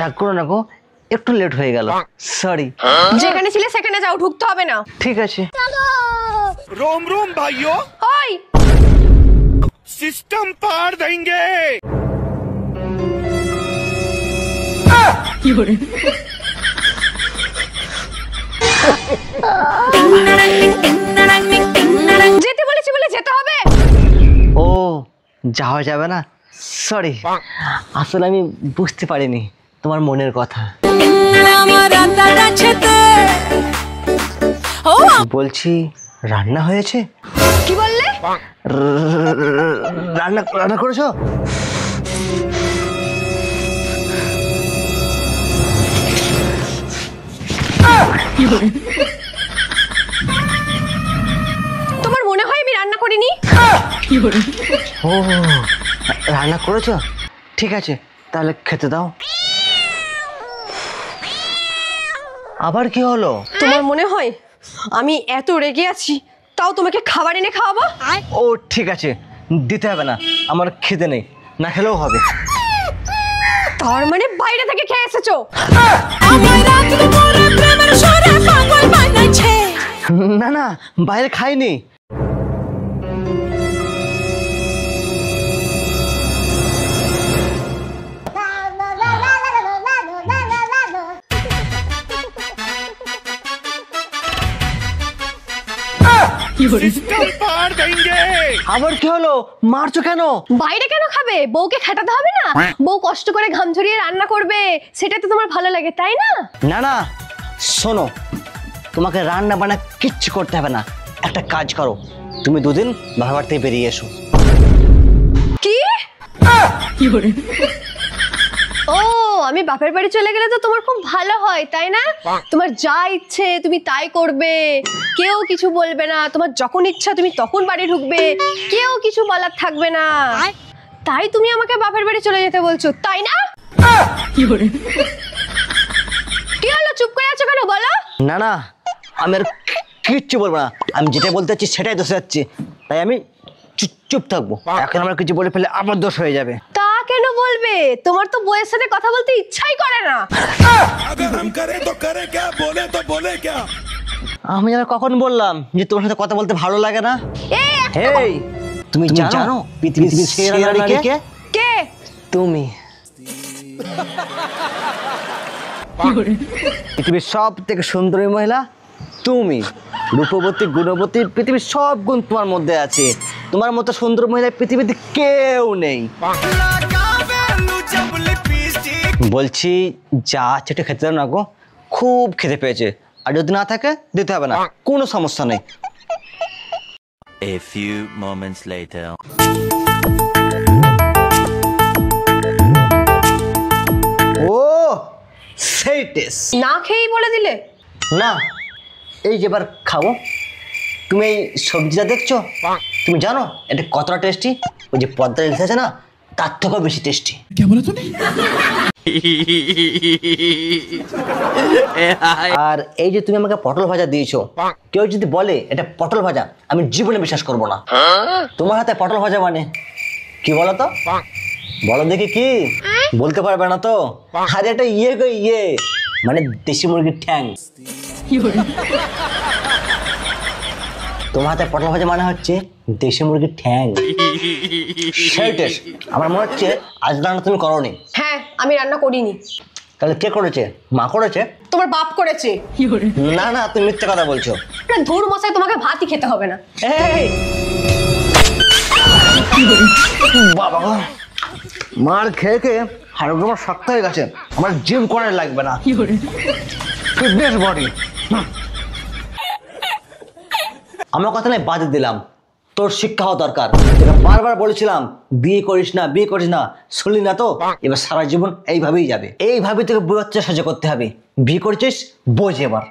রাগ করো না গো, একটু লেট হয়ে গেল, সরি। যেখানে ছিলে সেখানে যাও, ঢুকতে হবে না। ঠিক আছে। रोम रोम भाइयों, ওই सिस्टम पार देंगे। যেতে বলেছি বলে যেতে হবে। ও যাওয়া যাবে না, সরি। আসলে আমি বুঝতে পারিনি তোমার মনের কথা। বলছি রান্না হয়েছে? কি বললে? রান্না রান্না করেছো? তোমার মনে হয় আমি রান্না করিনি? ও রান্না করেছো, ঠিক আছে তাহলে খেতে দাও। আবার কি হলো? তোমার মনে হয় আমি এত রেগে আছি তাও তোমাকে খাবার এনে খাওয়াবো? ও ঠিক আছে, দিতে হবে না, আমার খিদে নেই, না খেলেও হবে। তার মানে বাইরে থেকে খেয়ে এসেছো? না না, বাইরে খাইনি। सिस्टम पार देंगे। আবার কি হলো, মারছো কেন? বাইরে কেন খাবে? বউকে খাটাতে হবে না? বউ কষ্ট করে ঘাম ঝরিয়ে রান্না করবে, সেটা তো তোমার ভালো লাগে, তাই না? না না শোনো, তোমাকে রান্না বান্না কিচ্ছু করতে হবে না। একটা কাজ করো, তুমি দুদিন বাবার বাড়ি থেকে বেরিয়ে এসো। কি? ও আমি বাপের বাড়ি চলে গেলে তো তোমার খুব ভালো হয়, তাই না? তোমার যা ইচ্ছে তুমি তাই করবে, কেউ কিছু বলবে না, তোমার যখন ইচ্ছা তুমি তখন বাড়ি ঢুকবে, কেউ কিছু বলার থাকবে না। তাই তুমি আমাকে বাপের বাড়ি চলে যেতে বলছো, তাই না? কি হলো, চুপ করে আছো কেন বলো? না না, আমি আর কিচ্ছু বলবো না, আমি যেটা বলতে চাচ্ছি সেটাই দোষ যাচ্ছে, তাই আমি চুপ থাকবো। এখন আমার কিছু বলে ফেলে আমার দোষ হয়ে যাবে। তা কেন বলবে? তোমার তো বউয়ের সাথে কথা বলতে ইচ্ছাই করে না। अगर हम करें तो करें क्या, बोले तो बोले क्या। আমি আর কখন বললাম যে তোমার সাথে কথা বলতে ভালো লাগে না? এই এই তুমি জানো পৃথিবীর সেরা নারী কে? কে? তুমি। পৃথিবীর সব থেকে সুন্দরী মহিলা তুমি, রূপবতী গুণবতী, পৃথিবীর সব গুণ তোমার মধ্যে আছে। তোমার মতো সুন্দর মহিলা পৃথিবীতে কেউ নেই। বলছি যা চেটে খেতে দাও না গো, খুব খেতে পেয়েছে, আর যদি না থাকে দিতে হবে না, কোনো সমস্যা নেই। A few moments later. ও সেই টেস্ট। না খেয়েই বলে দিলে? না এই যে এবার খাবো। তুমি এই সবজিটা দেখছো, তুমি জানো এটা কতটা টেস্টি? ওই যে পদ্মা রেখে আছে না, তার থেকেও বেশি টেস্টি। আর এই যে তুমি আমাকে পটল ভাজা দিয়েছো, কেউ যদি বলে এটা পটল ভাজা, আমি জীবনে বিশ্বাস করবো না। তোমার হাতে পটল ভাজা মানে কি বলো তো? বলো দেখি কি? বলতে পারবে না তো? আরে এটা ইয়ে গো, ইয়ে মানে দেশি মুরগির ঠ্যাং। তোমার হাতে পটল ভাজা মানে হচ্ছে দেশি মুরগির ঠ্যাং। সেই টেস্ট। আমার মনে হচ্ছে আজ রান্না তুমি করোনি। হ্যাঁ আমি রান্না করিনি। তাহলে কে করেছে? মা করেছে? তোমার বাপ করেছে। না না, তুমি মিথ্যে কথা বলছো। না ধুর মশাই, তোমাকে ভাতই খেতে হবে না। এই বাবা গো, মার খেয়ে খেয়ে হাড়গুলো আমার শক্ত হয়ে গেছে, আমার জিম করার লাগবে না। Fitness body. আমার কথা নাই বাদ দিলাম, তোর শিক্ষা হওয়া দরকার। তোকে বারবার বলেছিলাম বিয়ে করিস না, বিয়ে করিস না, শুনলি না তো? এবার সারা জীবন এইভাবেই যাবে, এইভাবে তোকে বুঝাচ্ছে সাহায্য করতে হবে। বিয়ে করছিস, বোঝ এবার।